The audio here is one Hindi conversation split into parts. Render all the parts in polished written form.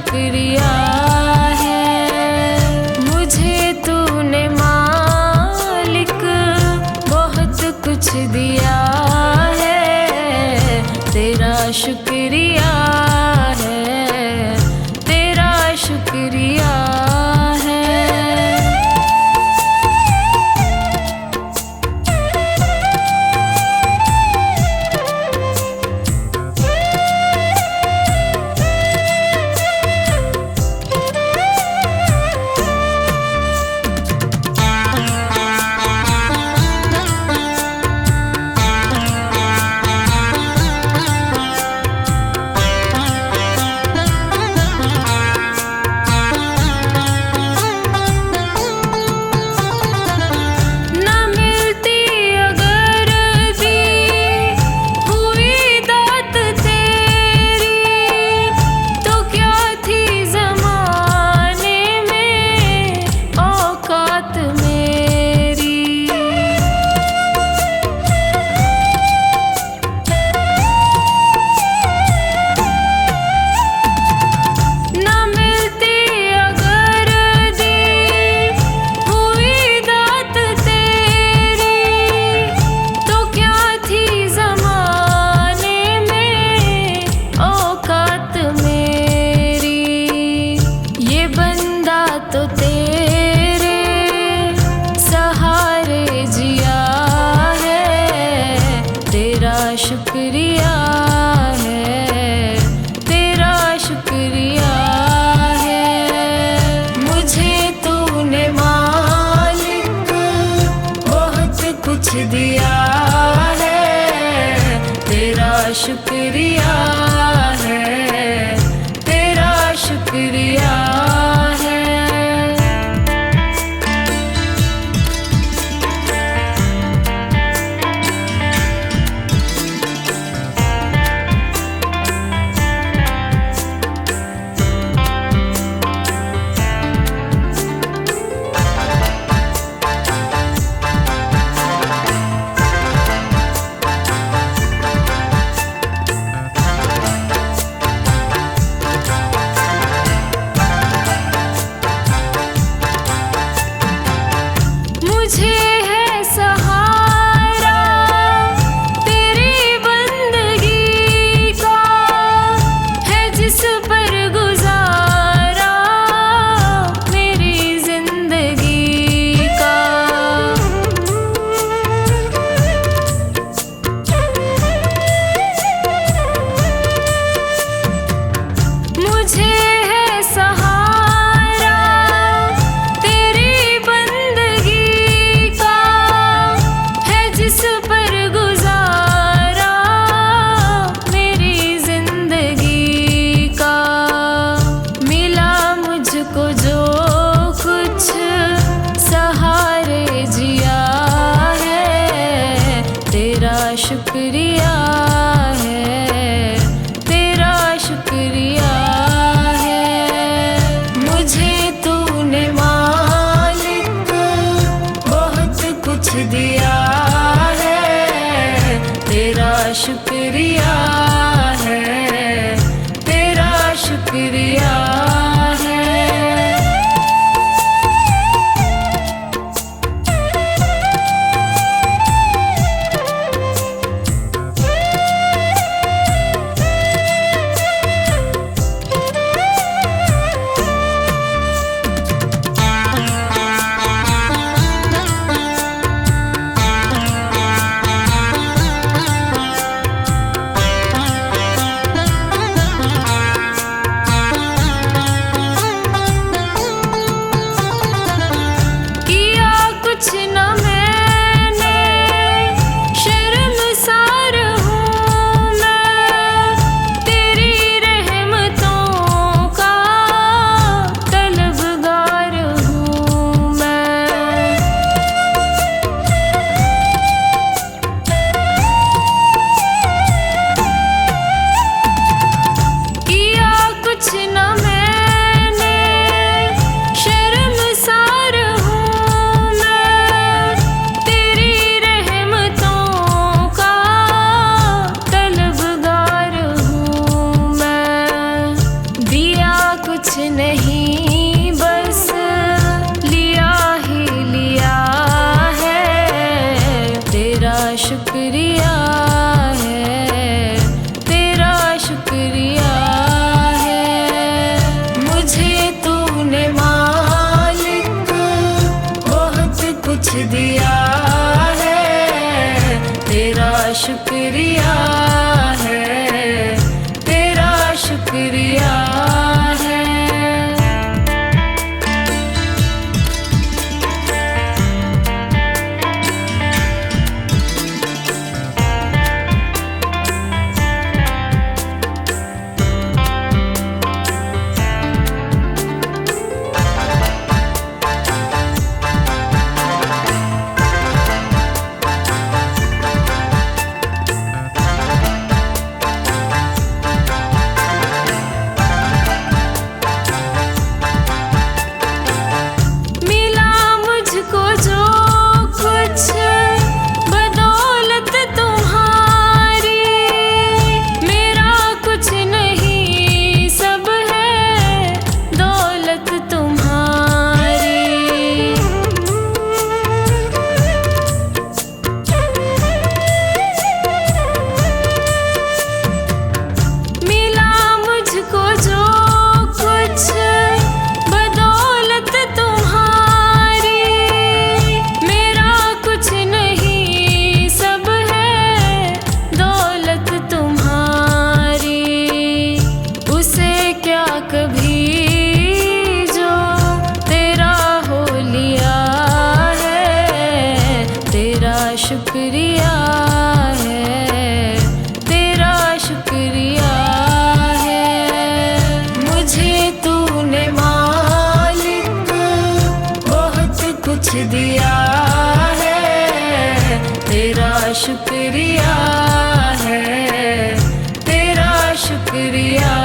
शुक्रिया है। मुझे तूने मालिक बहुत कुछ दिया है, तेरा शुक्रिया है, तेरा शुक्रिया है। कुछ नहीं, बस लिया ही लिया है। तेरा शुक्रिया है, तेरा शुक्रिया है। मुझे तूने मालिक बहुत कुछ दिया है। तेरा शुक्रिया है, तेरा शुक्रिया है। शुक्रिया है, तेरा शुक्रिया है। मुझे तूने मालिक बहुत कुछ दिया है। तेरा शुक्रिया है, तेरा शुक्रिया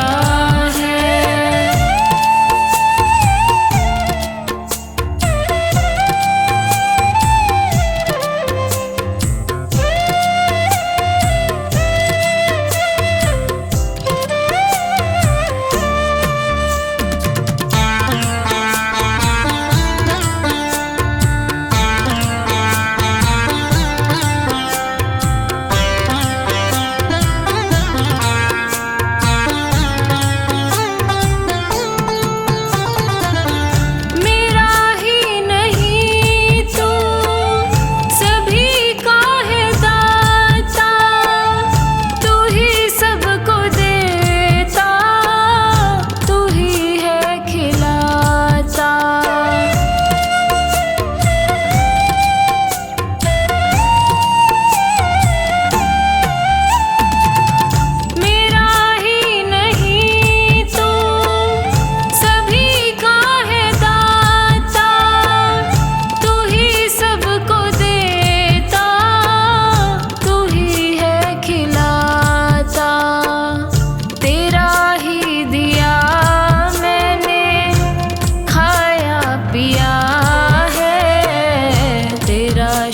है।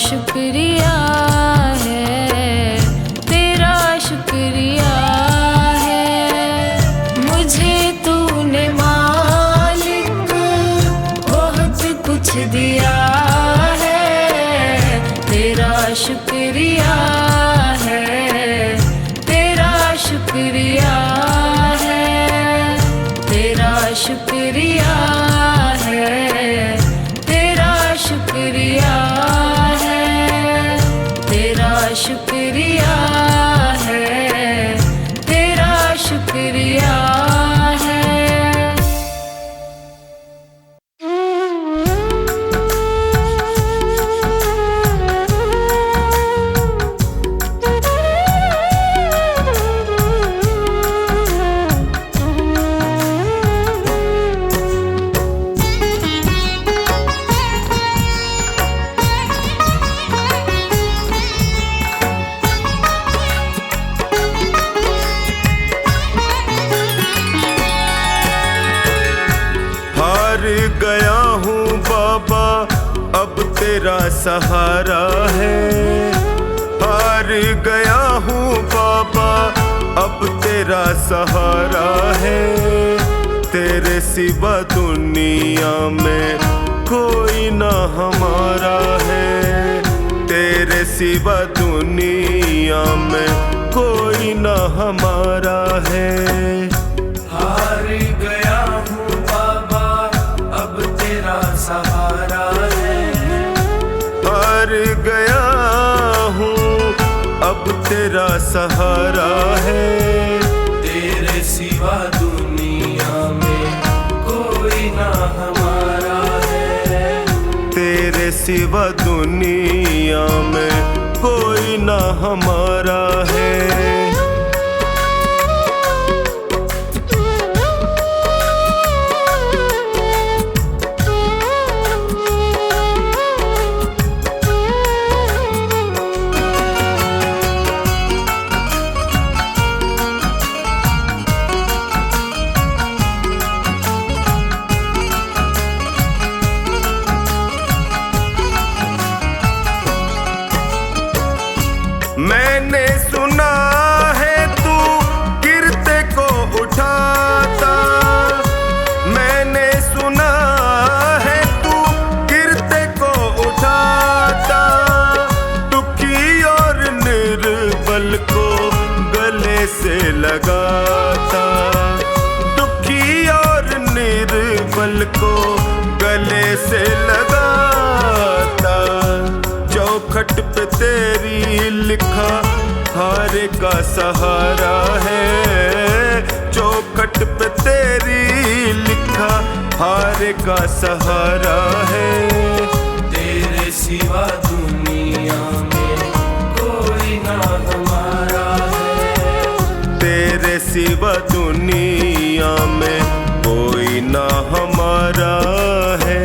शुक्रिया है, तेरा शुक्रिया है। मुझे तूने मालिक बहुत कुछ दिया है। तेरा शुक्रिया है, तेरा शुक्रिया है। तेरा शुक्रिया है, तेरा शुक्रिया है। तेरा शुक्रिया है, तेरा शुक्रिया है। गया हूँ बाबा अब तेरा सहारा है। हार गया हूँ बाबा अब तेरा सहारा है। तेरे सिवा दुनिया में कोई ना हमारा है, तेरे सिवा दुनिया में कोई ना हमारा है। हार गया हूँ बाबा अब तेरा सहारा है, हार गया हूँ अब तेरा सहारा है। तेरे सिवा दुनिया में कोई ना हमारा है, तेरे सिवा दुनिया में कोई ना हमारा है। मैंने सुना है तू गिरते को उठाता, मैंने सुना है तू गिरते को उठाता, दुखी और निर्बल को गले से लगाता, दुखी और निर्बल को गले से लगाता। चौखट पे तेरी लिखा हार का सहारा है, चौखट पे तेरी लिखा हार का सहारा है। तेरे सिवा दुनिया में कोई ना हमारा है, तेरे सिवा दुनिया में कोई ना हमारा है।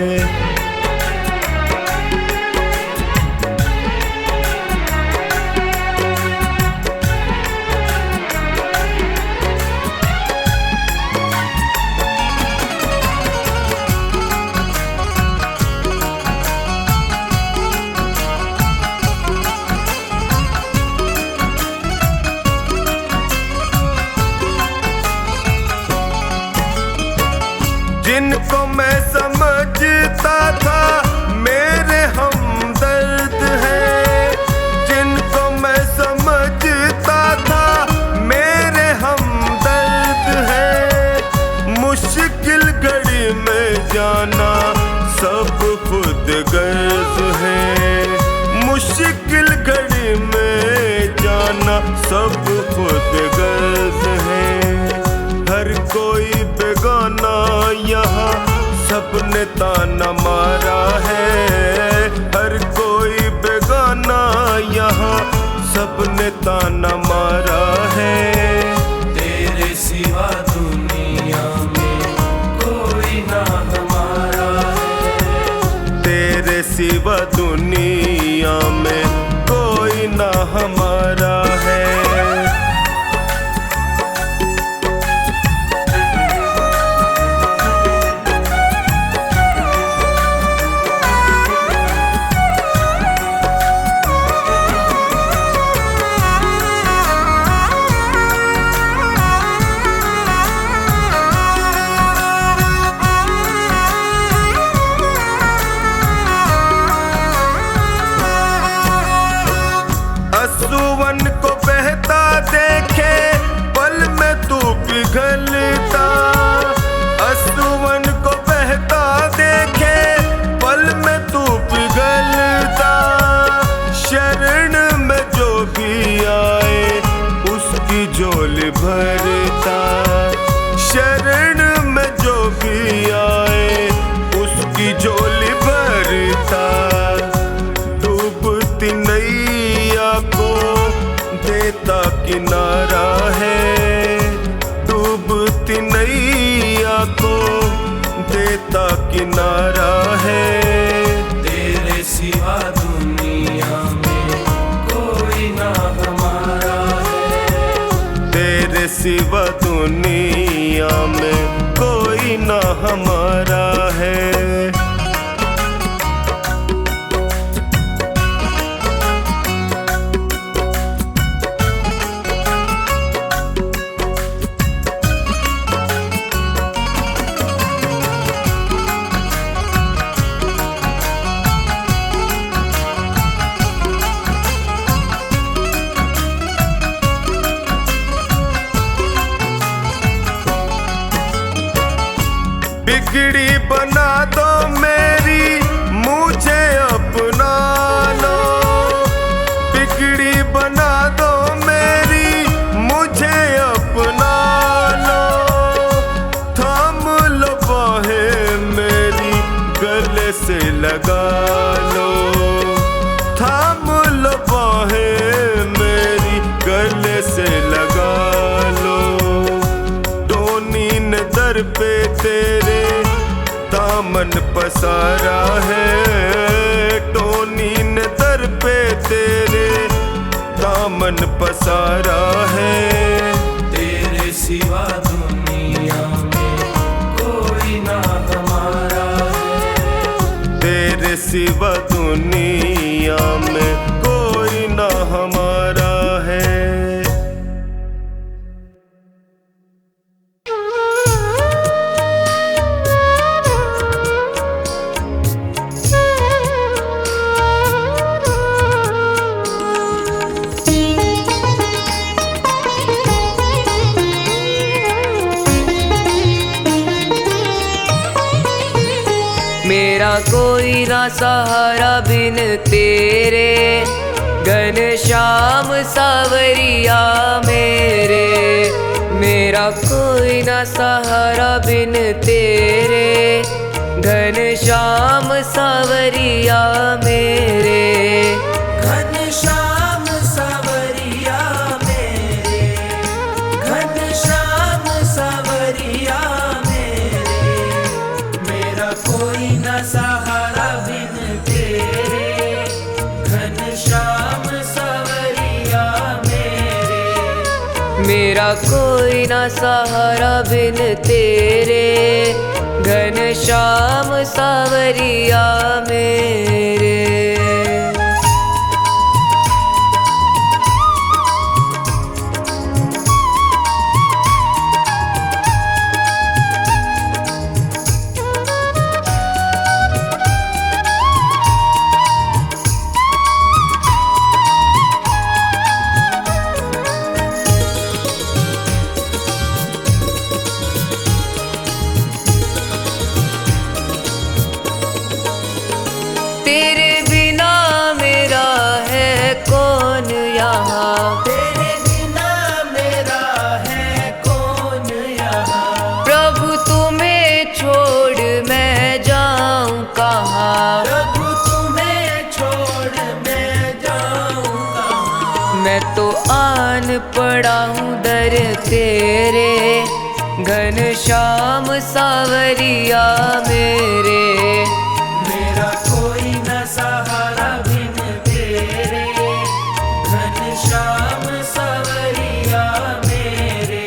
जिनको मैं समझता था मेरे हमदर्द हैं, जिनको मैं समझता था मेरे हमदर्द हैं, मुश्किल घड़ी में जाना सब खुद गर्ज है, मुश्किल घड़ी में जाना सब खुद गर्ज है। हर कोई बेगाना यहाँ सबने ताना मारा है, हर कोई बेगाना यहाँ सबने ताना मारा है। तेरे सिवा दुनिया में कोई ना हमारा है, तेरे सिवा दुनिया में कोई ना हमारा है। असुवन को बहता देखे पल में तू पिघलता, असुवन को बहता देखे पल में तू पिघलता, शरण में जो भी आए उसकी झोली भरता, शरण में जो भी आए उसकी झोली भरता। डूबती नैया को देता किनारा है, डूबती नैया को देता किनारा है। तेरे सिवा दुनिया में कोई ना हमारा है, तेरे सिवा दुनिया में कोई ना हमारा है। बिगड़ी बना दो मेरी, मुझे अपना लो। बिगड़ी बना दो मेरी, मुझे अपना लो। थाम लो बाहें मेरी, गले से लगा लो। थाम लो बाहें मेरी, गले से लगा लो। टोनी ने दर पे तेरे दामन पसारा है। टोनी ने दर पे तेरे दामन पसारा है। तेरे सिवा दुनिया में कोई ना हमारा है। तेरे सिवा दुनिया में कोई ना हमारा है। मेरा कोई ना सहारा बिन तेरे, घनश्याम सावरिया मेरे। मेरा कोई ना सहारा बिन तेरे, घनश्याम सावरिया मेरे। घनश्याम सावरिया मेरे, घनश्याम सावरिया मेरे। मेरा कोई ना सहारा बिन तेरे, घनश्याम सावरिया मेरे। मेरा कोई ना सहारा बिन तेरे, घनश्याम सावरिया मेरे। तेरे बिना मेरा है कौन यहाँ। तेरे बिना मेरा है कौन यहाँ। प्रभु तुम्हें छोड़ मैं जाऊँ कहाँ। प्रभु तुम्हें छोड़ मैं जाऊँ कहाँ। मैं तो आन पड़ा हूँ दर तेरे, घनश्याम सावरिया मेरे। मेरा कोई न सहारा बिन तेरे, घनश्याम सावरिया मेरे।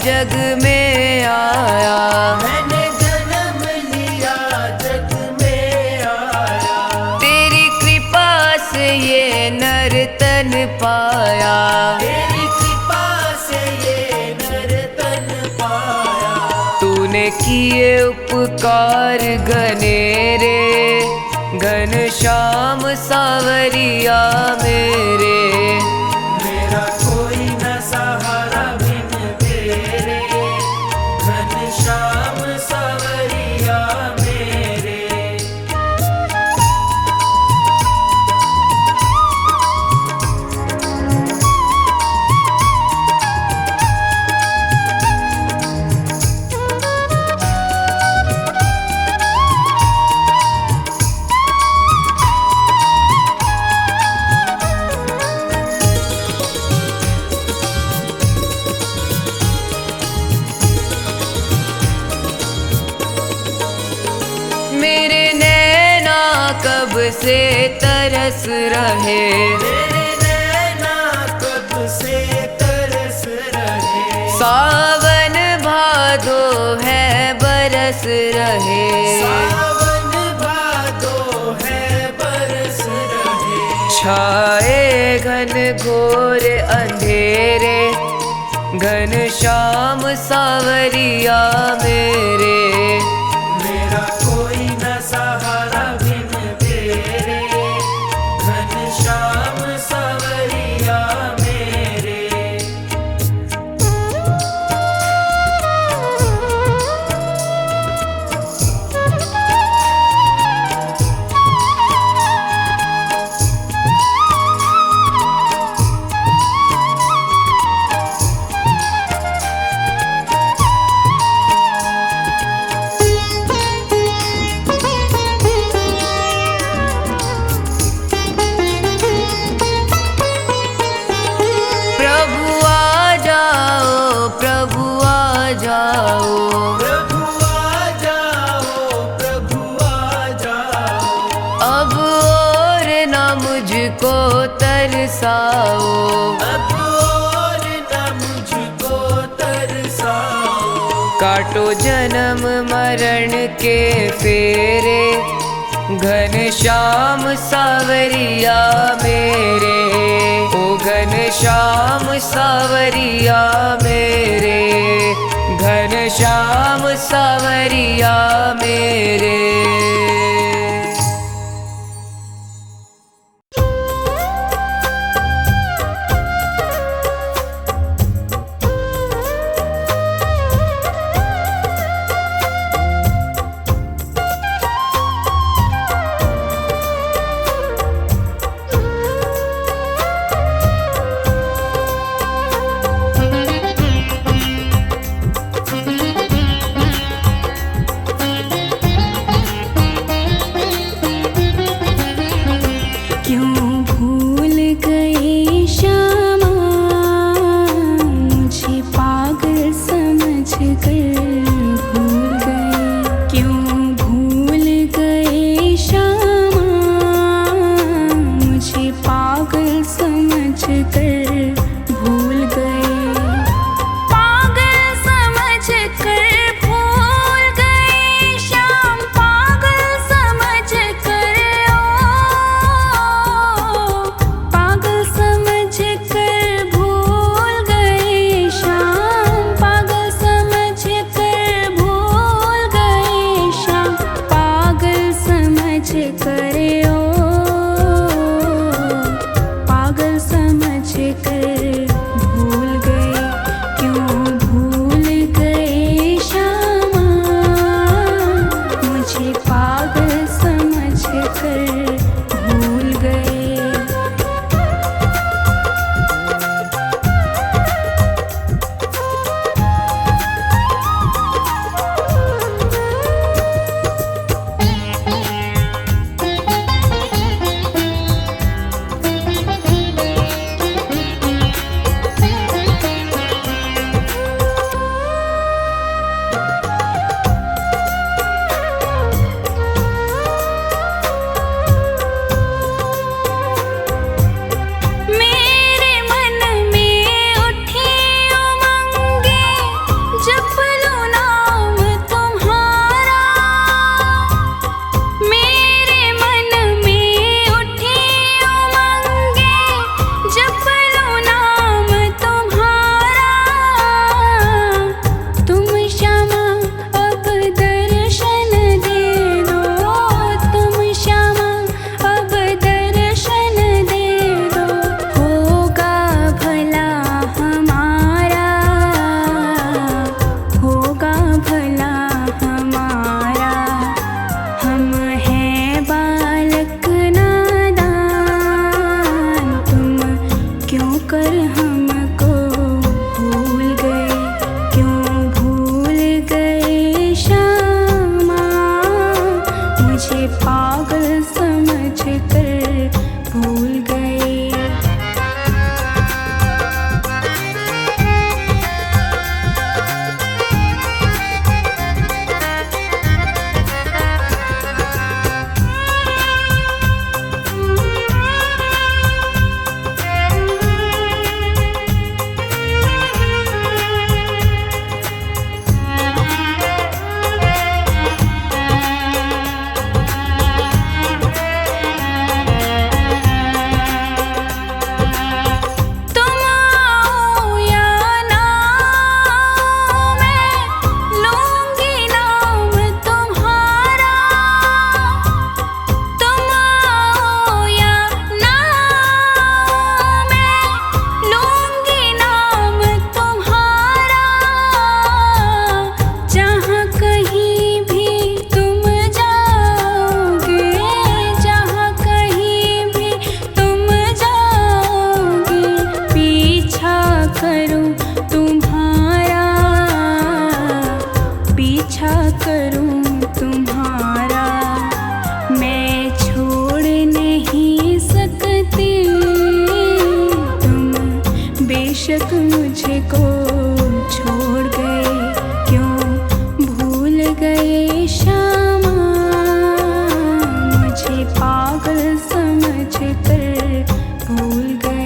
जग में आया। मैंने जन्म लिया जग में आया। तेरी कृपा से ये नर तन पाया। तेरी कृपा से ये नर तन पाया। तूने किए उपकार घनेरे, घनश्याम सावरिया मेरे। मेरा कोई न सहारा बिन तेरे, घनश्याम सावरिया मेरे। मेरे नैना कब से तरस रहे। मेरे नैना कब से तरस रहे। सावन भादो है बरस रहे, सावन भादो है बरस रहे। छाए घन घोर अंधेरे, घन श्याम सावरिया मेरे। मेरा कोई न सहारा बिन तेरे, घन श्याम सावरिया मेरे। प्रभु आ जाओ, प्रभु आ जाओ, प्रभु आ जाओ, प्रभु आ जाओ। अब और न मुझको तरसाओ, अब और न मुझको तरसाओ। काटो जन्म मरण के फेरे, घन श्याम सावरिया मेरे। ओ घन श्याम सावरिया मेरे, घन श्याम सावरिया मेरे। पीछा करूं तुम्हारा, मैं छोड़ नहीं सकती। तुम बेशक मुझको छोड़ गए, क्यों भूल गए श्यामा, मुझे पागल समझ कर भूल गए।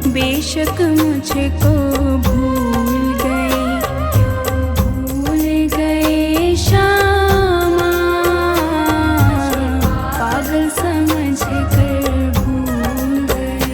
बेशक मुझको भूल गए, भूल गए श्यामा, पागल समझ कर भूल गए।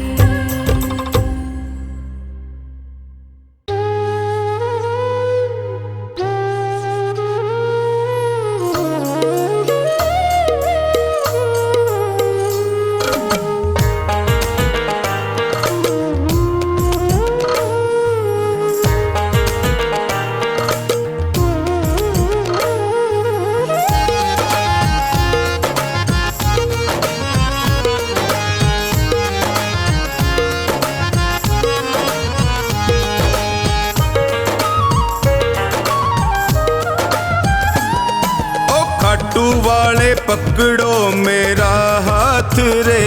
खाटू वाले पकड़ो मेरा हाथ रे,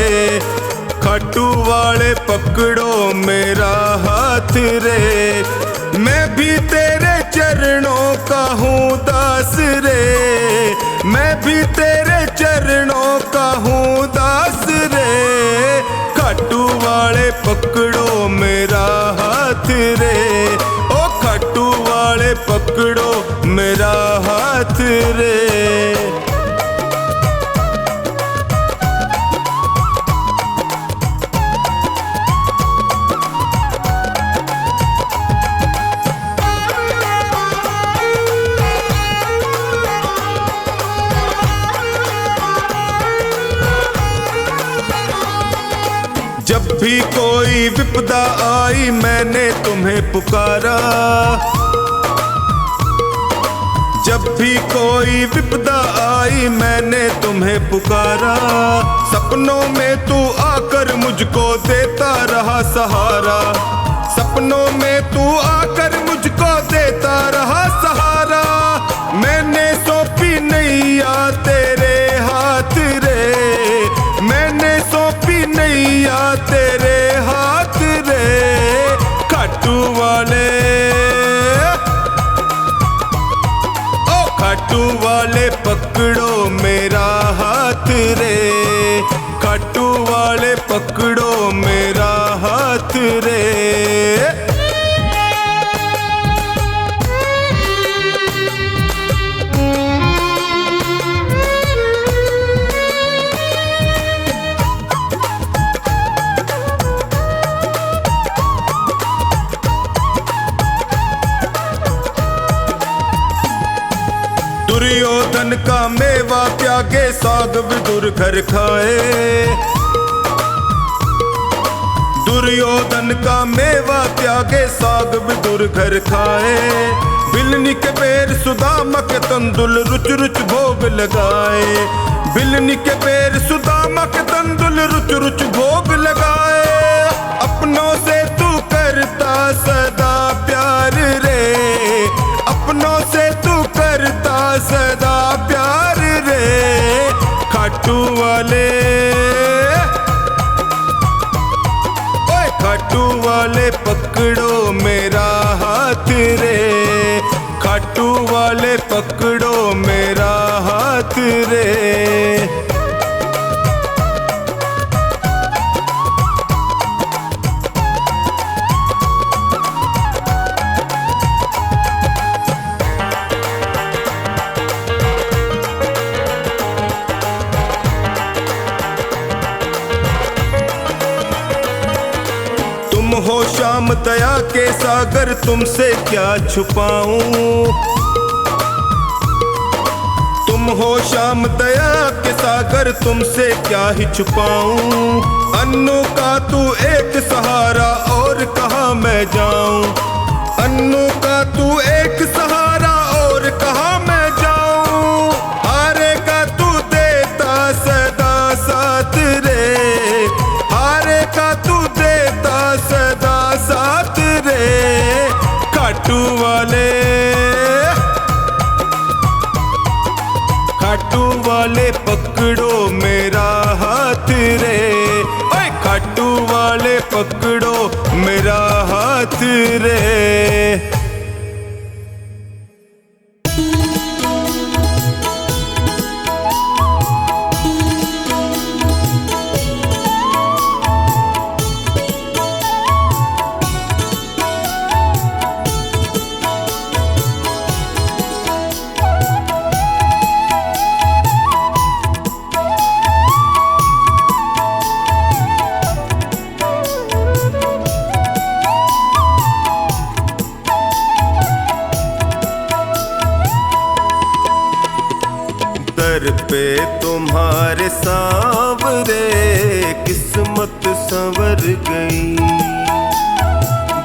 खाटू वाले पकड़ो मेरा हाथ रे, मैं भी तेरे चरणों का हूँ दास रे, मैं भी तेरे चरणों का हूँ दास रे। खाटू वाले पकड़ो मेरा हाथ रे, ओ खाटू वाले पकड़ो मेरा हाथ रे। जब भी कोई विपदा आई मैंने तुम्हें पुकारा, जब भी कोई विपदा आई मैंने तुम्हें पुकारा। सपनों में तू आकर मुझको देता रहा सहारा, सपनों में तू आकर मुझको देता रहा सहारा। मैंने सौंपी नैया तेरे हाथ रे, मैंने सौंपी नैया तेरे हाथ रे। खाटू वाले खाटू वाले पकड़ो मेरा हाथ रे, खाटू वाले पकड़ो मेरा हाथ रे। दुर्योधन का मेवा त्यागे साग विदुर घर खाए, दुर्योधन का मेवा त्यागे साग विदुर घर खाए। बिलनी के बेर सुदामा के तंदुल रुच रुच भोग लगाए, बिलनी के बेर सुदामा के तंदुल रुच रुच भोग लगाए। अपनों से तू करता सदा प्यार रे, अपनों से तू करता सदा प्यार रे। खाटू वाले ओए खाटू वाले पकड़ो मेरा हाथ रे, खाटू वाले पकड़ो मेरा हाथ रे। तुम हो श्याम दया के सागर तुमसे क्या छुपाऊं, तुम हो श्याम दया के सागर तुमसे क्या ही छुपाऊं। अन्नू का तू एक सहारा और कहाँ मैं जाऊं, अन्नू का तू एक सहारा और कहाँ मैं जाऊं। हारे का तू देता सदा साथ रे, हारे का तू देता सदा साथ रे। खाटू वाले खाटू वाले पकड़ो मेरा हाथ रे, ओए खाटू वाले पकड़ो मेरा हाथ रे। दर पे तुम्हारे सांवरे किस्मत संवर गई,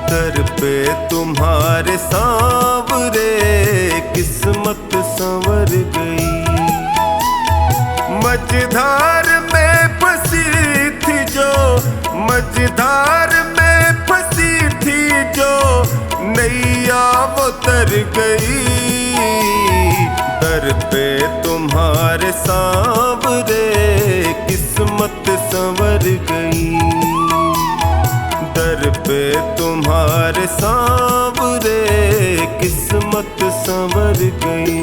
दर पे तुम्हारे सांवरे किस्मत संवर गई। मझधार में फंसी थी जो, मझधार में फंसी थी जो नैया वो तर गई। दर पे तुम्हारे सांवरे किस्मत संवर गई, दर पे तुम्हारे सांवरे किस्मत संवर गई।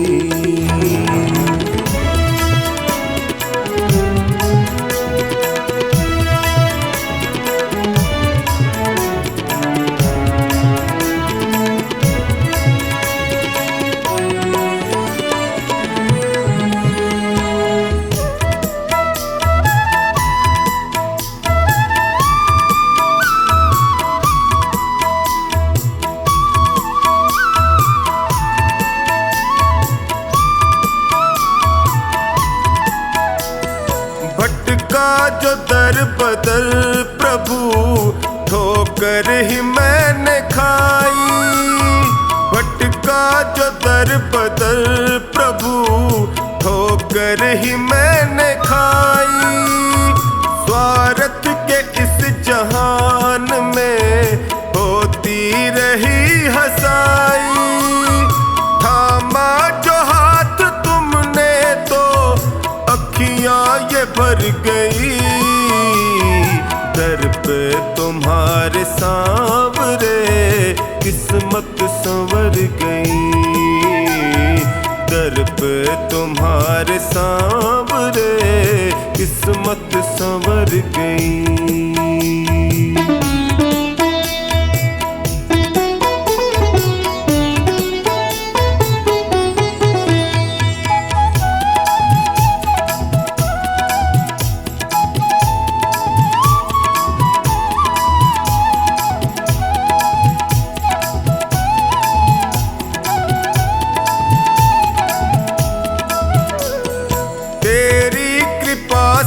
जो दर बदर प्रभु ठोकर ही मैंने खाई, भटका जो दर बदर प्रभु ठोकर ही मैंने खाई। स्वार्थ के इस जहान में होती रही हंसाई, थामा जो हाथ तुमने तो अखियां ये भर गई। दर पे तुम्हारे सांवरे किस्मत संवर गई, दर पे तुम्हारे सांवरे किस्मत संवर गई।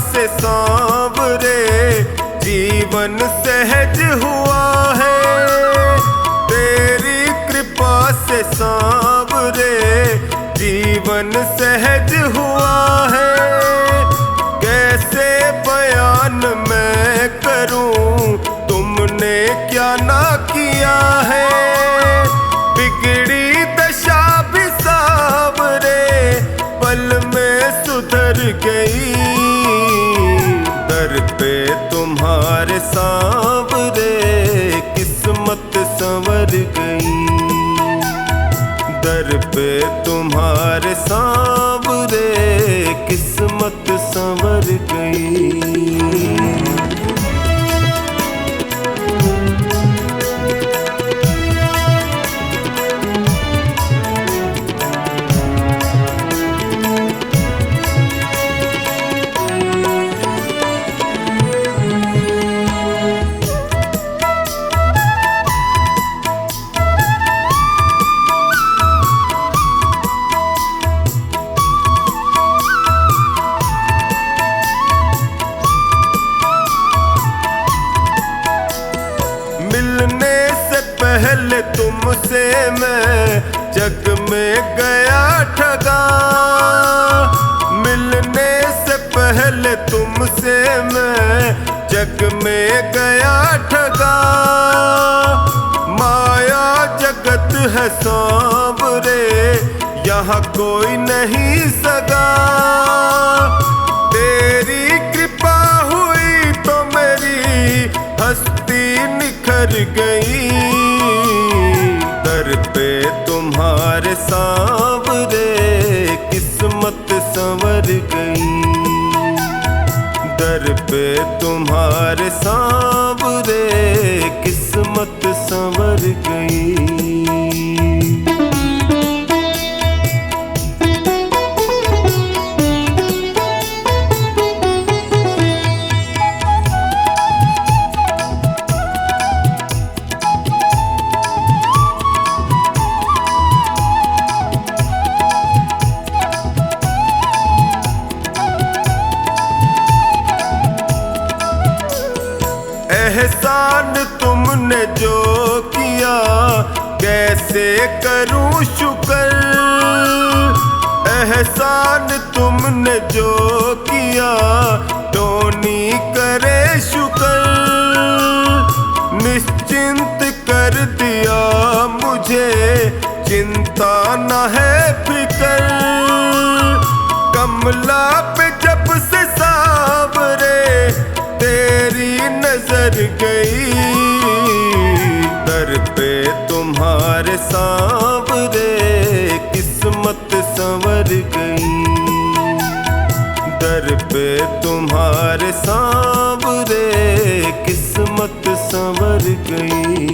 से सांवरे जीवन सहज हुआ है, तेरी कृपा से सांवरे जीवन सहज हुआ है। कैसे बयान मैं करूं तुमने क्या ना किया है, बिगड़ी दशा भी सांवरे पल में सुधर गई। दर पे तुम्हारे सांवरे किस्मत संवर गई, दर पे तुम्हारे सांवरे किस्मत संवर गई। मिलने से पहले तुमसे मैं जग में गया ठगा, मिलने से पहले तुमसे मैं जग में गया ठगा। माया जगत है सांवरे यहाँ कोई नहीं सगा, तेरी कृपा हुई तो मेरी हस्ती निखर गई। दर पे तुम्हारे सांवरे किस्मत संवर गई, दर पे तुम्हारे सांवरे किस्मत संवर गई। एहसान तुमने जो किया कैसे करूं शुक्र, एहसान तुमने जो किया टोनी करे शुक्र। निश्चिंत कर दिया मुझे चिंता न है फिक्र, कमला पे जब से सांवरे तेरी नजर गई। दर पे तुम्हारे सांवरे किस्मत संवर गई, दर पे तुम्हारे सांवरे किस्मत संवर गई।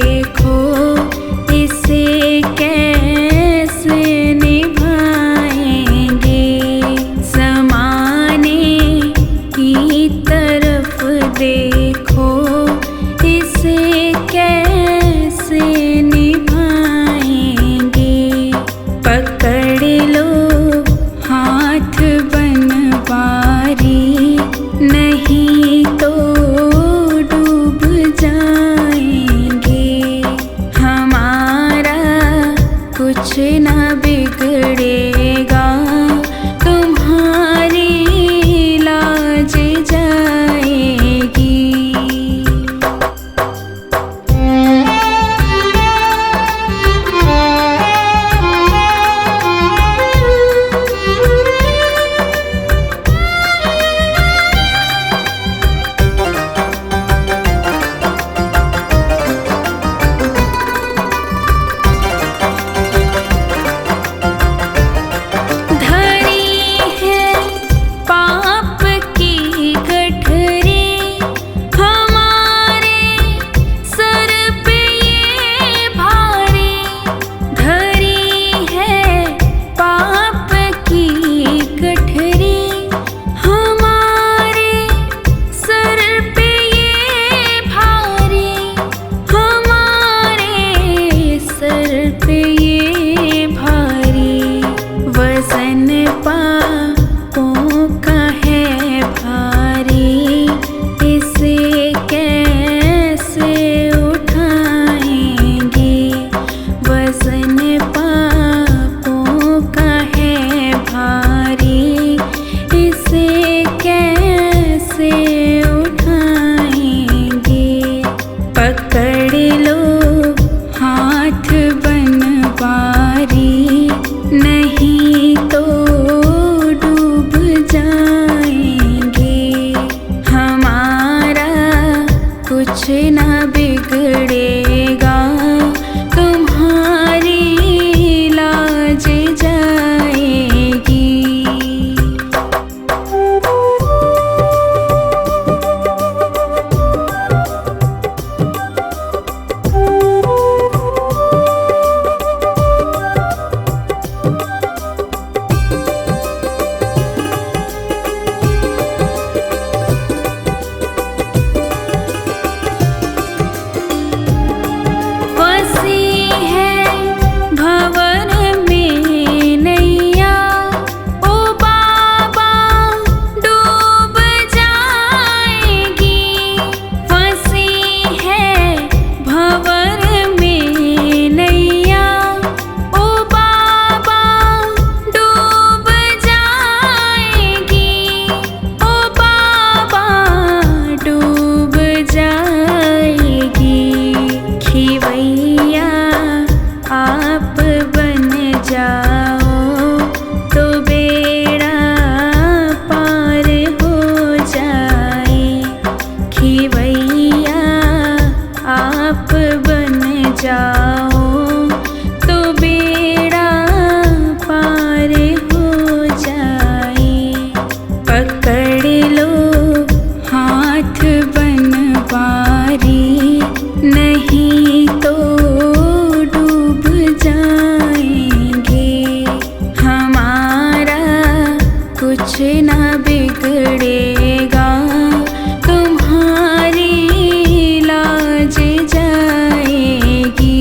देखो इसे कैसे निभाएंगे। ज़माने की तरफ देखो इसे कैसे निभाएंगे। पकड़ लो हाथ बनवारी, नहीं तो डूब जाएंगे। हमारा कुछ ना बिगड़ेगा, तुम्हारी लाज जाएगी। तुम्हारी लाज जाएगी।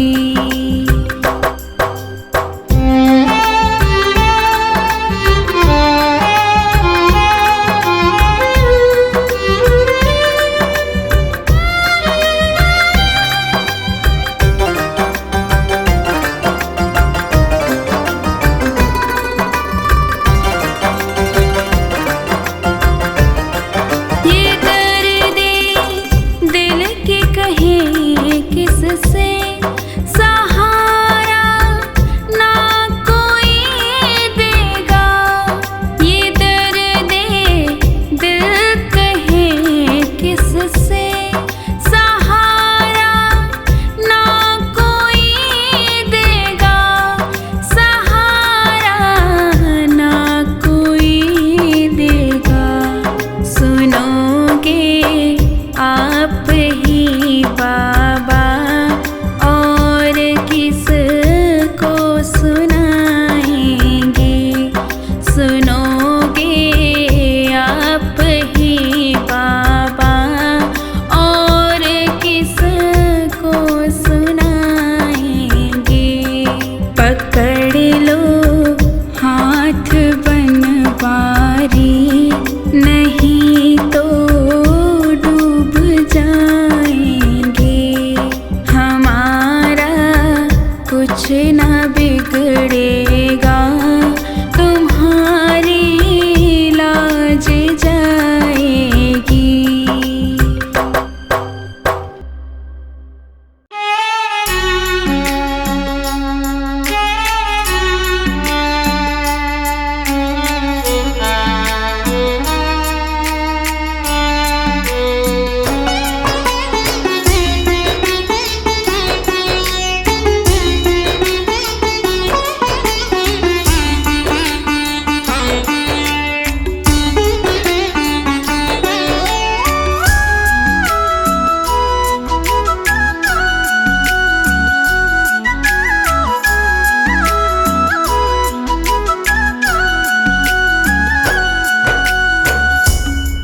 बिगड़ेगा, तुम्हारी लाज जाएगी।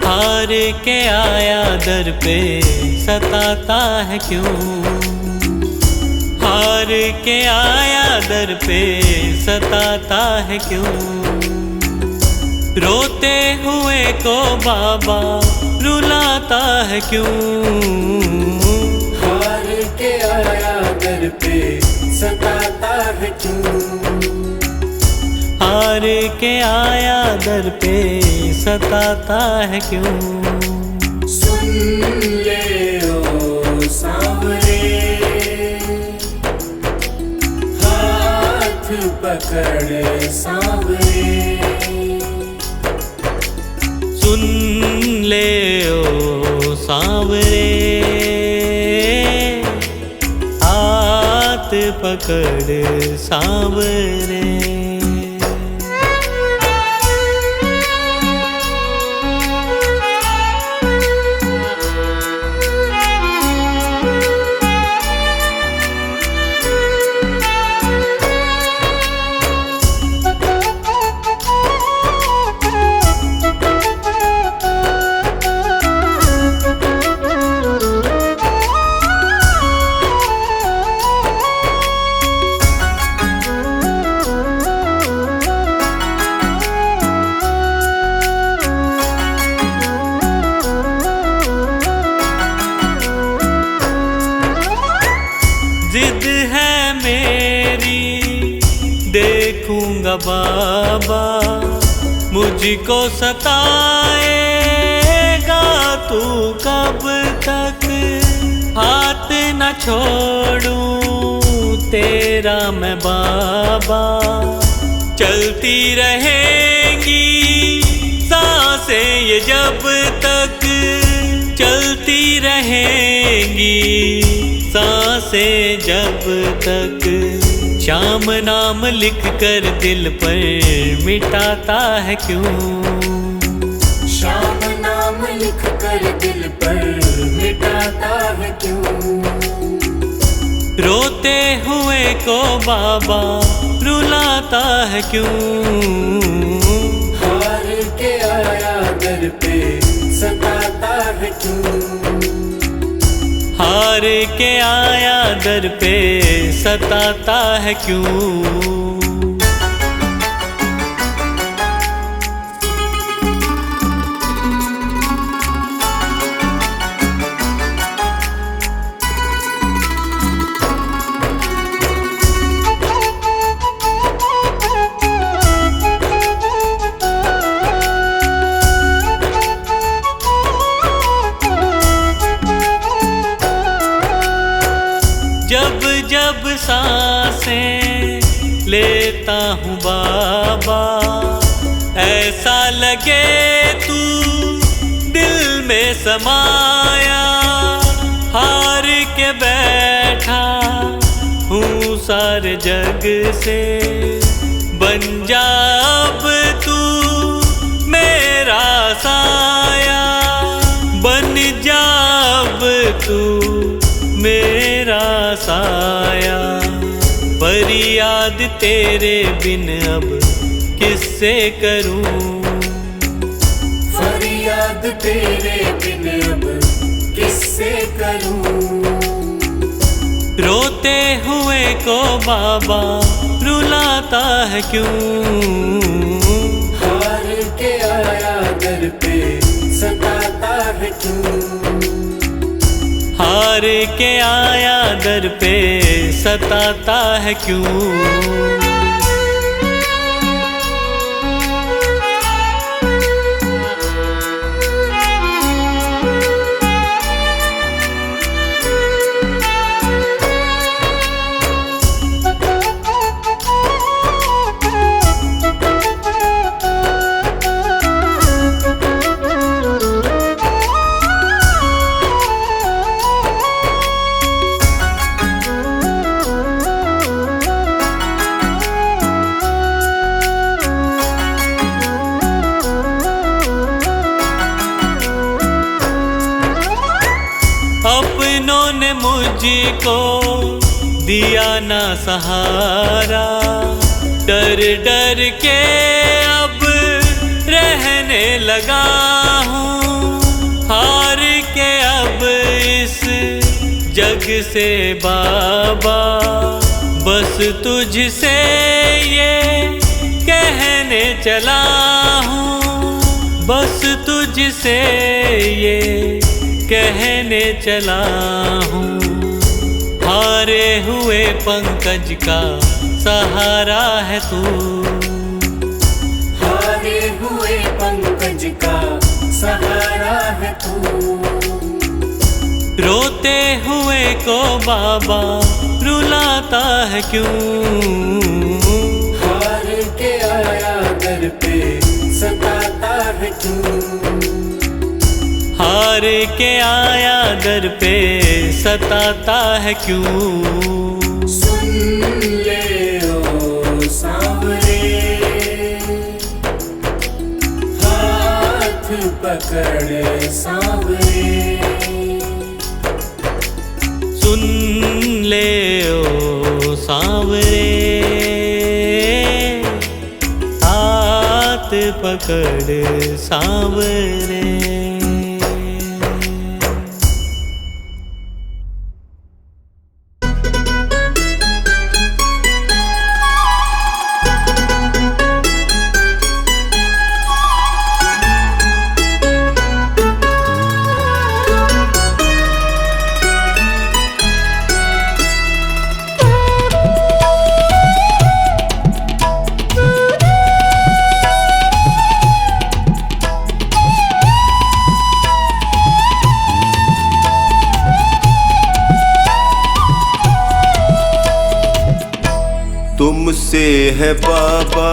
हार के आया दर पे सताता है क्यों, हार के आया दर पे सताता है क्यों, रोते हुए को बाबा रुलाता है क्यों, हार के आया दर पे सताता है क्यों, हार के आया दर पे सताता है क्यों। सुन ले ओ सांवरे, हाथ पकड़ सांवरे, सुन ले ओ सांवरे, हाथ पकड़ सांवरे। जिद है मेरी देखूंगा बाबा, मुझको सताएगा तू कब तक, हाथ न छोड़ूं तेरा मैं बाबा, चलती रहेंगी सांसें ये जब तक, चलती रहेंगी सांसें जब तक, श्याम नाम लिख कर दिल पर मिटाता है क्यों, श्याम नाम लिख कर दिल पर मिटाता है क्यों, रोते हुए को बाबा रुलाता है क्यों, हार के आया दर पे सताता है क्यों, हार के आया दर पे सताता है क्यों। जब जब सांसें लेता हूँ बाबा, ऐसा लगे तू दिल में समाया, हार के बैठा हूँ सारे जग से, बन जा अब तू मेरा साया, बन जा अब तू मेरा साया, फरियाद तेरे बिन अब किससे करूं, फरियाद तेरे बिन अब किससे करूं, रोते हुए को बाबा रुलाता है क्यों, हार के आया दर पे सताता है क्यों, हार के आया दर पे सताता है क्यों। अपनों ने मुझको दिया ना सहारा, डर डर के अब रहने लगा हूँ। हार के अब इस जग से बाबा बस तुझसे ये कहने चला हूँ, बस तुझसे ये कहने चला हूँ। हारे हुए पंकज का सहारा है तू, हारे हुए पंकज का सहारा है तू। रोते हुए को बाबा रुलाता है क्यों। हार के आया दर पे सताता है क्यों। हार के आया दर पे सताता है क्यों। सुन ले ओ सांवरे, हाथ पकड़ सांवरे। सुन ले ओ सांवरे, हाथ पकड़ सांवरे। तुमसे है बाबा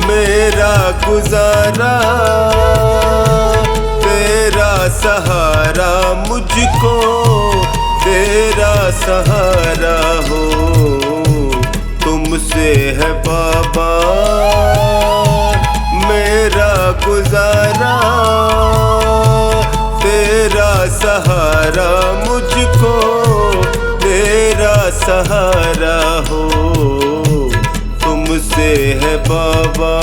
मेरा गुजारा, तेरा सहारा मुझको तेरा सहारा हो। तुमसे है बाबा मेरा गुजारा, तेरा सहारा मुझको तेरा सहारा हो। तुमसे है बाबा।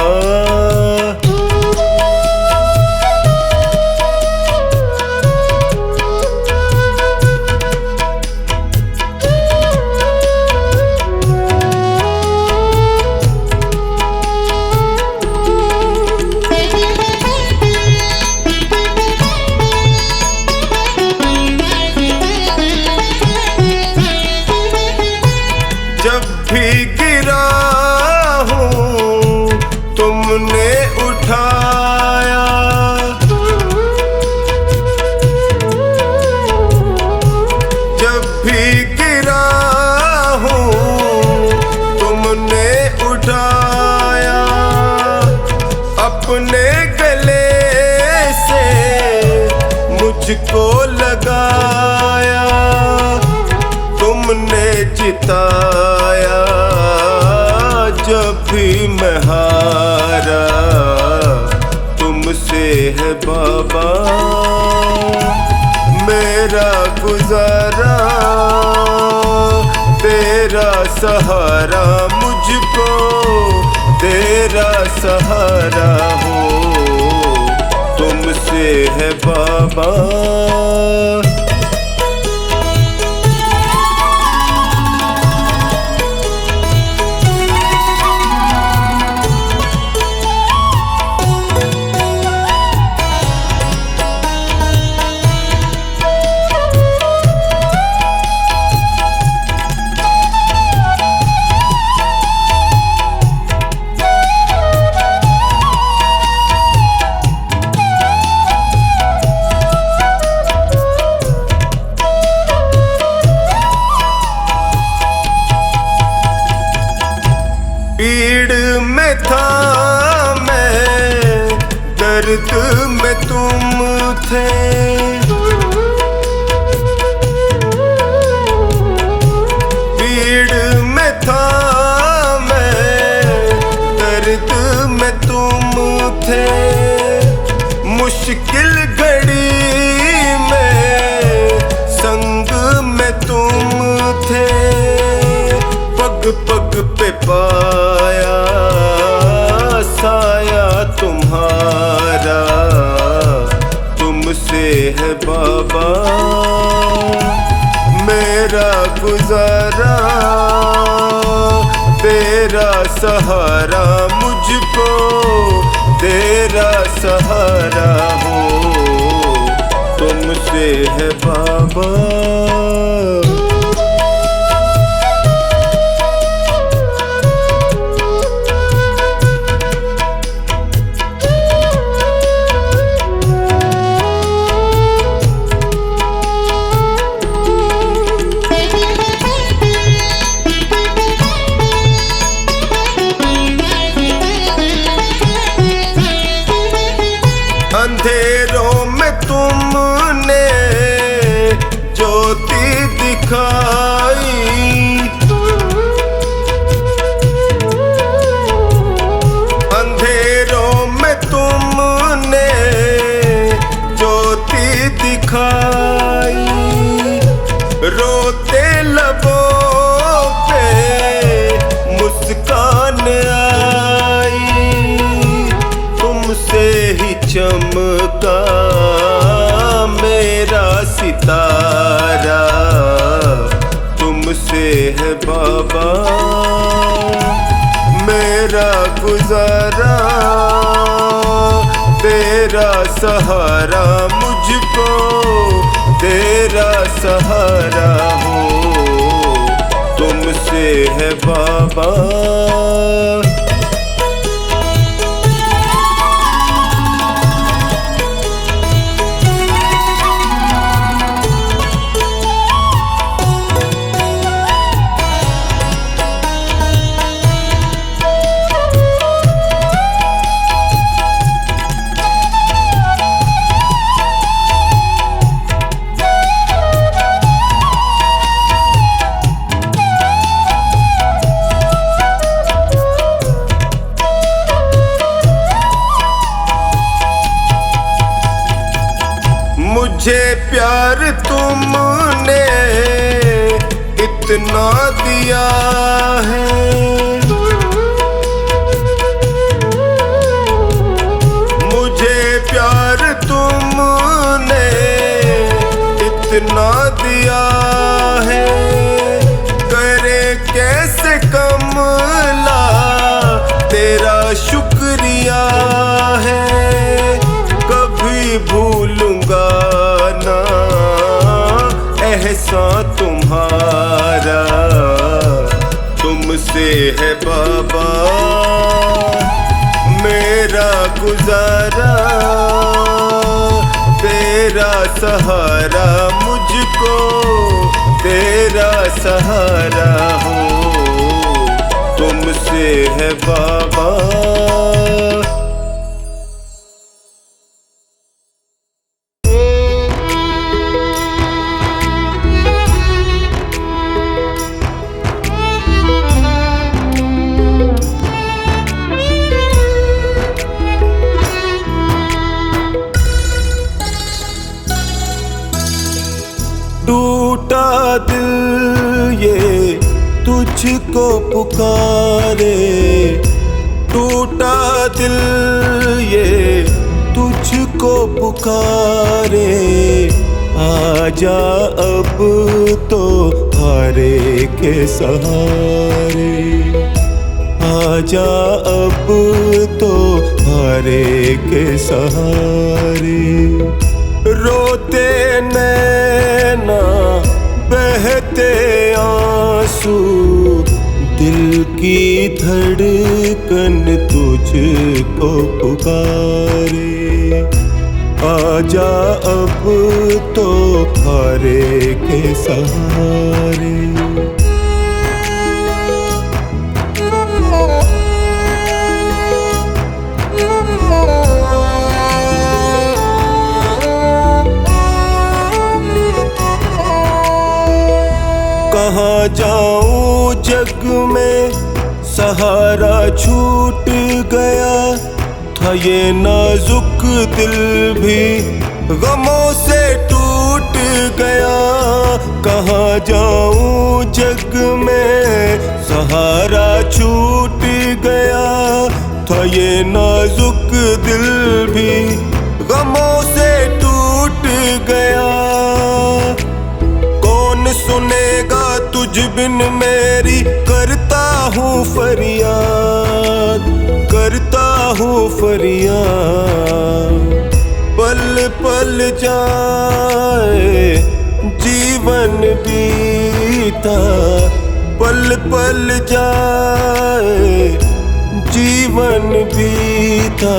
जब भी गिरा हूँ तुमने उठाया, जब भी गिरा हूँ तुमने उठाया। अपने गले से मुझको लगाया, तुमने जिताया जब भी मैं हारा। तुमसे है बाबा मेरा गुजारा, तेरा सहारा मुझको तेरा सहारा हो। तुमसे है बाबा। में था मैं, दर्द में तुम थे। भीड़ में था मैं, दर्द में तुम थे। मुश्किल घड़ी में संग में तुम थे। पग पग पे पाया साया तुम्हारा, तुमसे है बाबा मेरा गुजारा। तेरा सहारा मुझको, तेरा सहारा हो, तुमसे है बाबा। अंधेरों में तुमने ज्योति दिखाई। अंधेरों में तुमने ज्योति दिखाई। रोते लबों पे मुस्कान आई। तुमसे ही चमका मेरा सितारा, तुमसे है बाबा मेरा गुजारा। तेरा सहारा मुझको, तेरा सहारा हो, तुमसे है बाबा। मुझे प्यार तुमने इतना दिया है। मुझे प्यार तुमने इतना दिया है। करे कैसे कमला तेरा शुक्रिया है। कभी भूलूंगा ना एहसान तुम्हारा, तुमसे है बाबा मेरा गुजारा। तेरा सहारा मुझको, तेरा सहारा हो, तुमसे है बाबा। टूटा दिल ये तुझको पुकारे। टूटा दिल ये तुझको पुकारे। आजा अब तो हारे के सहारे। आजा अब तो हारे के सहारे। रोते नैना बहते आंसू, दिल की धड़कन तुझको पुकारे। आजा अब तो हारे के सहारे। कहाँ जाऊं जग में, सहारा छूट गया था ये नाजुक दिल भी गमों से टूट गया। कहाँ जाऊं जग में, सहारा छूट गया था ये नाजुक दिल भी गमों से टूट गया। कौन सुनेगा तुझ बिन मेरी, करता हूँ फरियाद, करता हूँ फरियाद। पल पल जाए जीवन बीता, पल पल जाए जीवन बीता।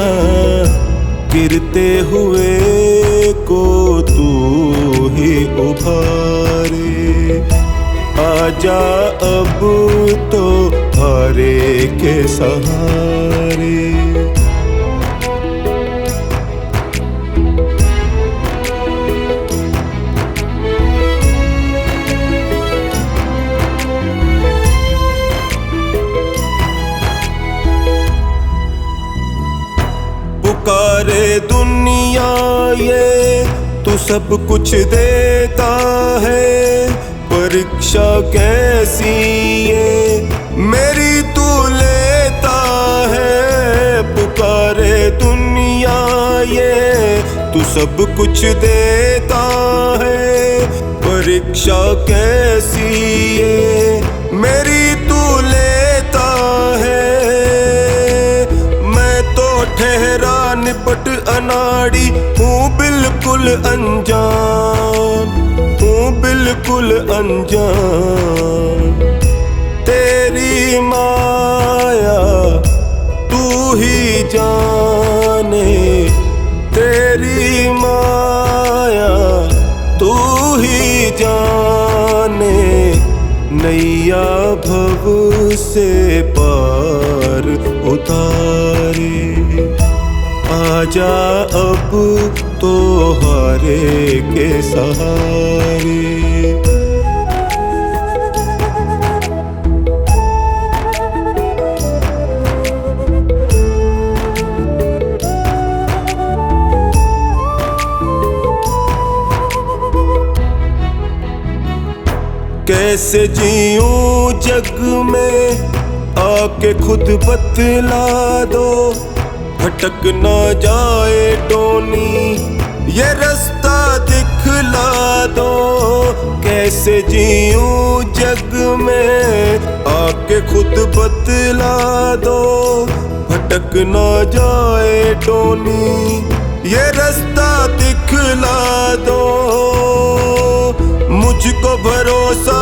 गिरते हुए को तू ही उभारे, आजा अब तो हारे के सहारे। पुकारे दुनिया ये तू सब कुछ देता है, परीक्षा कैसी ये मेरी तू लेता है। पुकारे दुनिया ये तू सब कुछ देता है, परीक्षा कैसी ये मेरी तू लेता है। मैं तो ठहरा निपट अनाड़ी हूँ बिल्कुल अनजान, हूँ बिल्कुल अनजान। तेरी माया तू ही जाने, तेरी माया तू ही जाने। नैया भव से पार उतारे, आजा अब तो हारे के सहारे। कैसे जीऊं जग में आके खुद बतला दो, भटक ना जाए टोनी ये रास्ता दिखला दो। कैसे जीऊं जग में आके खुद बतला दो, भटक ना जाए टोनी ये रास्ता दिखला दो। मुझको भरोसा